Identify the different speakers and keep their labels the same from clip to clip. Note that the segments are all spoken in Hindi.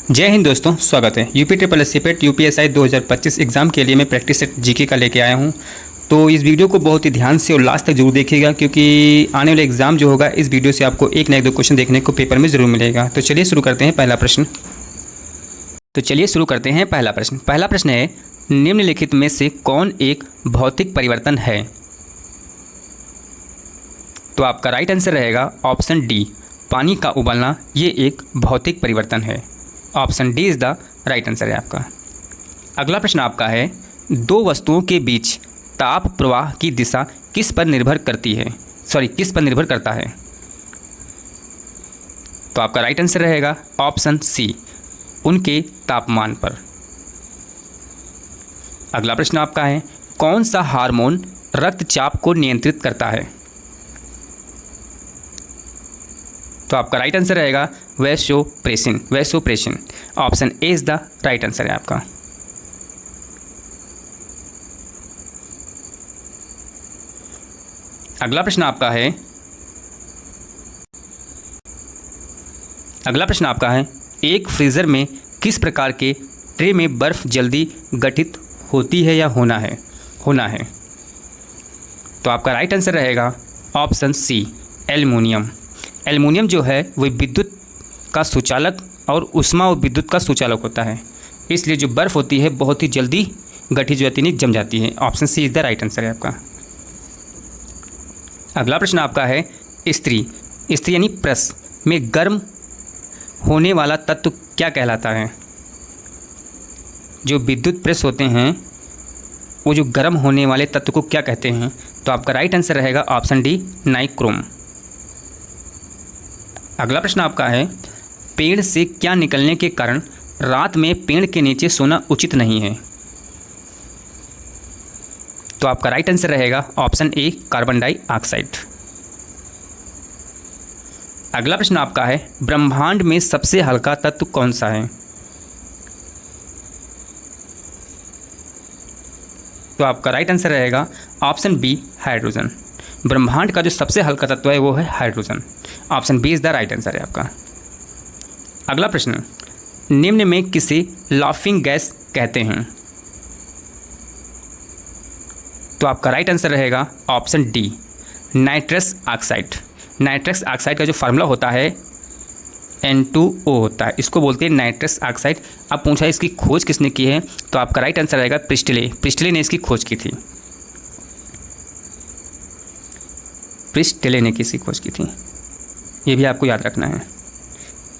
Speaker 1: जय हिंद दोस्तों, स्वागत है। UP triple S CIPET UPSI 2025 exam के लिए मैं प्रैक्टिस सेट जीके का लेके आया हूं। तो इस वीडियो को बहुत ही ध्यान से और लास्ट तक जरूर देखिएगा, क्योंकि आने वाले एग्ज़ाम जो होगा इस वीडियो से आपको एक ना एक दो क्वेश्चन देखने को पेपर में ज़रूर मिलेगा। तो चलिए शुरू करते हैं पहला प्रश्न। पहला प्रश्न है, निम्नलिखित में से कौन एक भौतिक परिवर्तन है? तो आपका राइट आंसर रहेगा ऑप्शन डी, पानी का उबलना। ये एक भौतिक परिवर्तन है। Option D is the right answer है आपका। अगला प्रश्न आपका है, दो वस्तुओं के बीच ताप प्रवाह की दिशा किस पर निर्भर करता है? तो आपका राइट आंसर रहेगा ऑप्शन सी, उनके तापमान पर। अगला प्रश्न आपका है, कौन सा हार्मोन रक्तचाप को नियंत्रित करता है? तो आपका राइट आंसर रहेगा vasopressin. Option A is the right answer है आपका। अगला प्रश्न आपका है, एक फ्रीज़र में किस प्रकार के ट्रे में बर्फ़ जल्दी गठित होती है या होना है? तो आपका राइट आंसर रहेगा ऑप्शन सी, एल्युमिनियम। एल्युमिनियम जो है वो विद्युत का सुचालक और ऊष्मा और विद्युत का सुचालक होता है, इसलिए जो बर्फ़ होती है बहुत ही जल्दी गठित नहीं जम जाती है। Option C is the right answer है आपका। अगला प्रश्न आपका है, स्त्री यानी प्रेस में गर्म होने वाला तत्व क्या कहलाता है? जो विद्युत प्रेस होते हैं वो जो गर्म होने वाले तत्व को क्या कहते हैं? तो आपका राइट आंसर रहेगा ऑप्शन डी, नाइक्रोम। अगला प्रश्न आपका है, पेड़ से क्या निकलने के कारण रात में पेड़ के नीचे सोना उचित नहीं है? तो आपका राइट आंसर रहेगा ऑप्शन ए, कार्बन डाइऑक्साइड। अगला प्रश्न आपका है, ब्रह्मांड में सबसे हल्का तत्व कौन सा है? तो आपका राइट आंसर रहेगा ऑप्शन बी, हाइड्रोजन। ब्रह्मांड का जो सबसे हल्का तत्व है वो है hydrogen. Option B is the right answer है आपका। अगला प्रश्न, निम्न में किसे लाफिंग गैस कहते हैं? तो आपका राइट आंसर रहेगा option D, nitrous oxide. Nitrous oxide का जो फार्मूला होता है N2O होता है, इसको बोलते हैं नाइट्रस ऑक्साइड। अब पूछा इसकी खोज किसने की है? तो आपका राइट आंसर रहेगा प्रिस्टले ने इसकी खोज की थी। प्रिस्टले ने किसकी खोज की थी, ये भी आपको याद रखना है।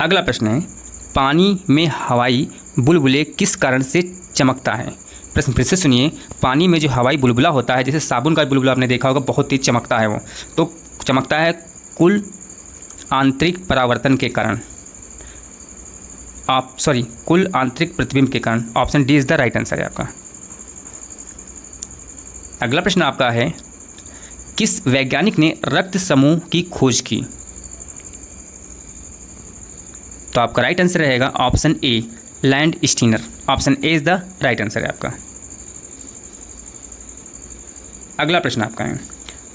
Speaker 1: अगला प्रश्न है, पानी में हवाई बुलबुले किस कारण से चमकता है? प्रश्न फिर से सुनिए, पानी में जो हवाई बुलबुला होता है, जैसे साबुन का बुलबुला आपने देखा होगा, बहुत तेज चमकता है वो, तो चमकता है कुल आंतरिक परावर्तन के कारण। कुल आंतरिक प्रतिबिंब के कारण। Option D is the right answer है आपका। अगला प्रश्न आपका है, किस वैज्ञानिक ने रक्त समूह की खोज की? तो आपका राइट आंसर रहेगा option A, land Steiner. Option A is the right answer है आपका। अगला प्रश्न आपका है,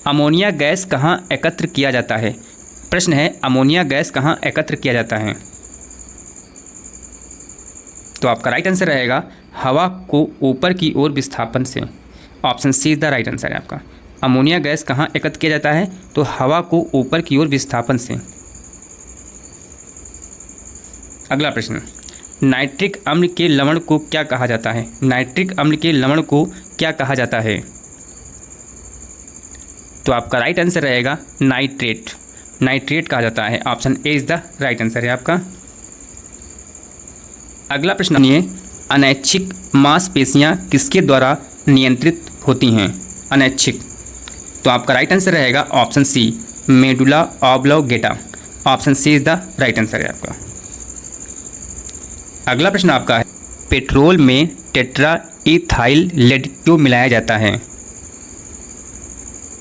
Speaker 1: अमोनिया गैस कहाँ एकत्र किया जाता है? प्रश्न है, अमोनिया गैस कहाँ एकत्र किया जाता है? तो आपका राइट आंसर रहेगा हवा को ऊपर की ओर विस्थापन से। Option C is the right answer है आपका। अमोनिया गैस कहाँ एकत्र किया जाता है? तो हवा को ऊपर की ओर विस्थापन से। अगला प्रश्न, नाइट्रिक अम्ल के लवण को क्या कहा जाता है? नाइट्रिक अम्ल के लवण को क्या कहा जाता है? तो आपका राइट आंसर रहेगा नाइट्रेट कहा जाता है। Option A is the right answer है आपका। अगला प्रश्न सुनिए, अनैच्छिक मांसपेशियां किसके द्वारा नियंत्रित होती हैं? अनैच्छिक, तो आपका राइट आंसर रहेगा option C, medulla oblongata. Option C is the right answer है आपका। अगला प्रश्न आपका है, पेट्रोल में टेट्रा इथाइल लेड क्यों मिलाया जाता है?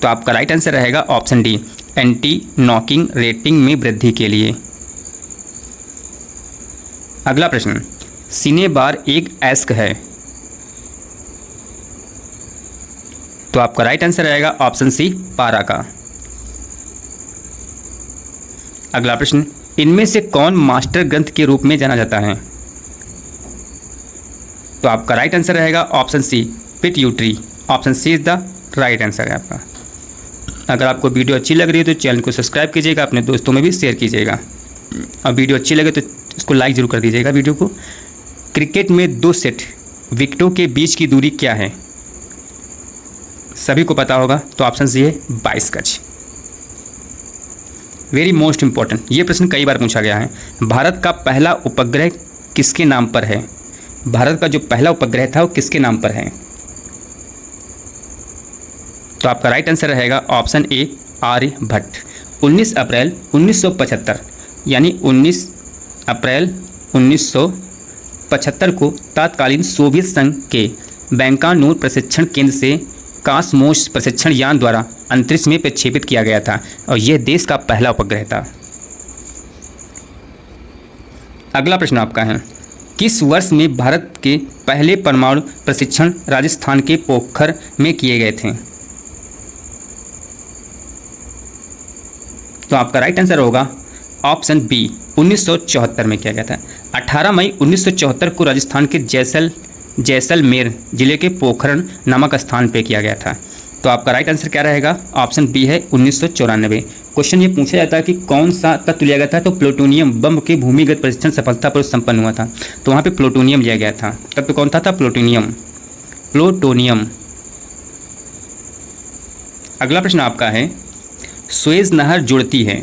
Speaker 1: तो आपका राइट आंसर रहेगा option D, anti knocking rating में वृद्धि के लिए। अगला प्रश्न, सिनेबार एक एस्क है? तो आपका राइट आंसर रहेगा ऑप्शन सी, पारा का। अगला प्रश्न, इनमें से कौन मास्टर ग्रंथ के रूप में जाना जाता है? तो आपका राइट आंसर रहेगा option C pituitary. Option C is the right answer है आपका। अगर आपको वीडियो अच्छी लग रही है तो चैनल को सब्सक्राइब कीजिएगा, अपने दोस्तों में भी शेयर कीजिएगा, और वीडियो अच्छी लगे तो इसको लाइक ज़रूर कर दीजिएगा वीडियो को। क्रिकेट में 2 सेट विकेटों के बीच की दूरी क्या है? सभी को पता होगा, तो ऑप्शन सी है 22 गज। वेरी मोस्ट इंपॉर्टेंट, ये प्रश्न कई बार पूछा गया है। भारत का पहला उपग्रह किसके नाम पर है? भारत का जो पहला उपग्रह था वो किसके नाम पर है? तो आपका राइट आंसर रहेगा ऑप्शन ए आर्यभट्ट। 19 अप्रैल 1975 यानी 19 अप्रैल 1975 को तत्कालीन सोवियत संघ के बैकानूर प्रशिक्षण केंद्र से कॉस्मोस प्रशिक्षण यान द्वारा अंतरिक्ष में प्रक्षेपित किया गया था और यह देश का पहला उपग्रह था। अगला प्रश्न आपका है, किस वर्ष में भारत के पहले परमाणु प्रशिक्षण राजस्थान के पोखर में किए गए थे? तो आपका राइट आंसर होगा ऑप्शन बी 1974 में किया गया था। 18 मई 1974 को राजस्थान के जैसलमेर जिले के पोखरण नामक स्थान पे किया गया था। तो आपका राइट आंसर क्या रहेगा? ऑप्शन बी है 1994। क्वेश्चन ये पूछा जाता है कि कौन सा तत्व लिया गया था, तो प्लूटोनियम बम के भूमिगत परीक्षण सफलतापूर्वक संपन्न हुआ था, तो वहाँ पे प्लूटोनियम लिया गया था। तत्व कौन था? प्लूटोनियम। अगला प्रश्न आपका है, सुएज नहर जुड़ती है,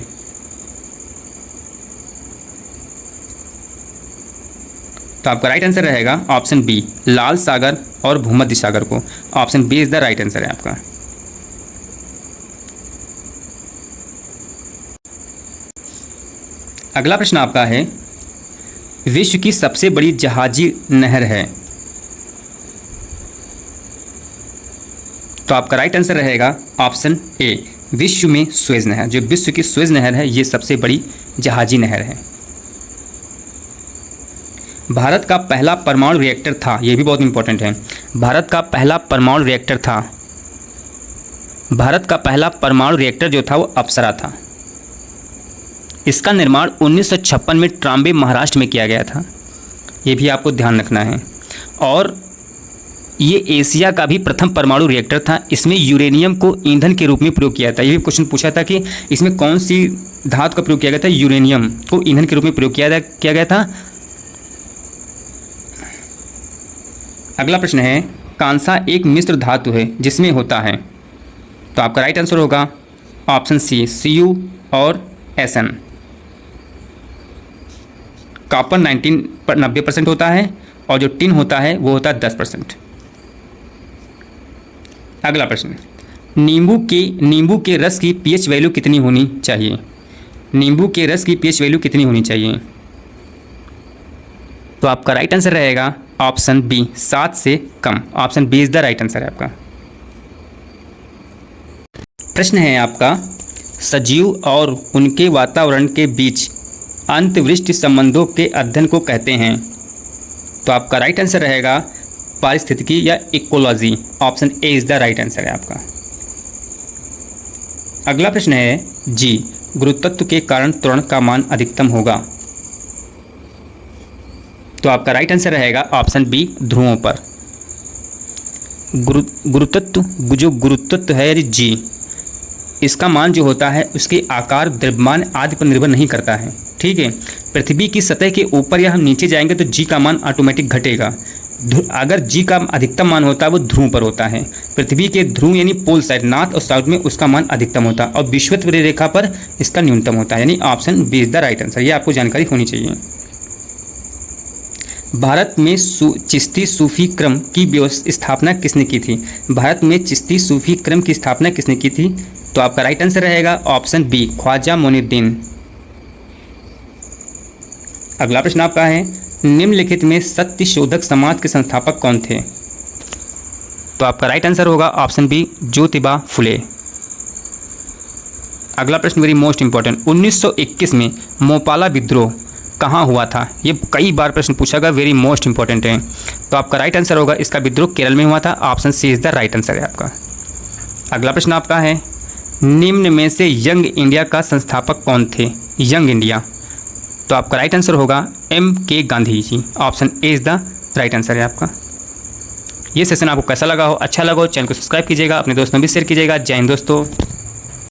Speaker 1: तो आपका राइट आंसर रहेगा ऑप्शन बी लाल सागर और भूमध्य सागर को। Option B is the right answer है आपका। अगला प्रश्न आपका है, विश्व की सबसे बड़ी जहाजी नहर है, तो आपका राइट आंसर रहेगा ऑप्शन ए विश्व में सुएज नहर। जो विश्व की सुएज नहर है ये सबसे बड़ी जहाजी नहर है। भारत का पहला परमाणु रिएक्टर था, ये भी बहुत इंपॉर्टेंट है। भारत का पहला परमाणु रिएक्टर जो था वो अप्सरा था। इसका निर्माण 1956 में ट्राम्बे महाराष्ट्र में किया गया था, ये भी आपको ध्यान रखना है। और ये एशिया का भी प्रथम परमाणु रिएक्टर था। इसमें यूरेनियम को ईंधन के रूप में प्रयोग किया था। ये भी क्वेश्चन पूछा था कि इसमें कौन सी धातु का प्रयोग किया गया था? यूरेनियम को ईंधन के रूप में प्रयोग किया गया था। अगला प्रश्न है, कांसा एक मिश्र धातु है जिसमें होता है, तो आपका राइट आंसर होगा ऑप्शन सी Cu और Sn। कॉपर 90% होता है और जो टिन होता है वो होता है 10%। अगला प्रश्न, नींबू के रस की pH वैल्यू कितनी होनी चाहिए? नींबू के रस की pH वैल्यू कितनी होनी चाहिए? तो आपका राइट आंसर रहेगा ऑप्शन बी 7 से कम। Option B is the right answer है आपका। प्रश्न है आपका, सजीव और उनके वातावरण के बीच अंतर्वृष्टि संबंधों के अध्ययन को कहते हैं, तो आपका राइट आंसर रहेगा पारिस्थितिकी या ecology. Option A is the right answer है आपका। अगला प्रश्न है, जी गुरुत्व के कारण त्वरण का मान अधिकतम होगा, तो आपका राइट आंसर रहेगा ऑप्शन बी ध्रुवों पर। गुरुत्व है यानी जी, इसका मान जो होता है उसके आकार, द्रव्यमान आदि पर निर्भर नहीं करता है। ठीक है, पृथ्वी की सतह के ऊपर या हम नीचे जाएंगे तो जी का मान ऑटोमेटिक घटेगा। अगर जी का अधिकतम मान होता है वो ध्रुव पर होता है। पृथ्वी के ध्रुव यानी पोल साइड, नॉर्थ और साउथ में उसका मान अधिकतम होता है और विषुवत रेखा पर इसका न्यूनतम होता है, यानी option B is the right answer. ये आपको जानकारी होनी चाहिए। भारत में चिश्ती सूफी क्रम की स्थापना किसने की थी? भारत में चिश्ती सूफी क्रम की स्थापना किसने की थी? तो आपका राइट आंसर रहेगा ऑप्शन बी ख्वाजा मोइनुद्दीन। अगला प्रश्न आपका है, निम्नलिखित में सत्य शोधक समाज के संस्थापक कौन थे? तो आपका राइट आंसर होगा ऑप्शन बी ज्योतिबा फुले। अगला प्रश्न वेरी मोस्ट इंपॉर्टेंट, 1921 में मोपाला विद्रोह कहाँ हुआ था? ये कई बार प्रश्न पूछा गया, वेरी मोस्ट इंपॉर्टेंट है। तो आपका राइट आंसर होगा इसका विद्रोह केरल में हुआ था। Option C is the right answer है आपका। अगला प्रश्न आपका है, निम्न में से यंग इंडिया का संस्थापक कौन थे? यंग इंडिया, तो आपका राइट आंसर होगा M.K. Gandhi ji. Option A is the right answer है आपका। ये सेशन आपको कैसा लगा हो, अच्छा लगा हो चैनल को सब्सक्राइब कीजिएगा, अपने दोस्तों भी शेयर कीजिएगा। जय हिंद दोस्तों।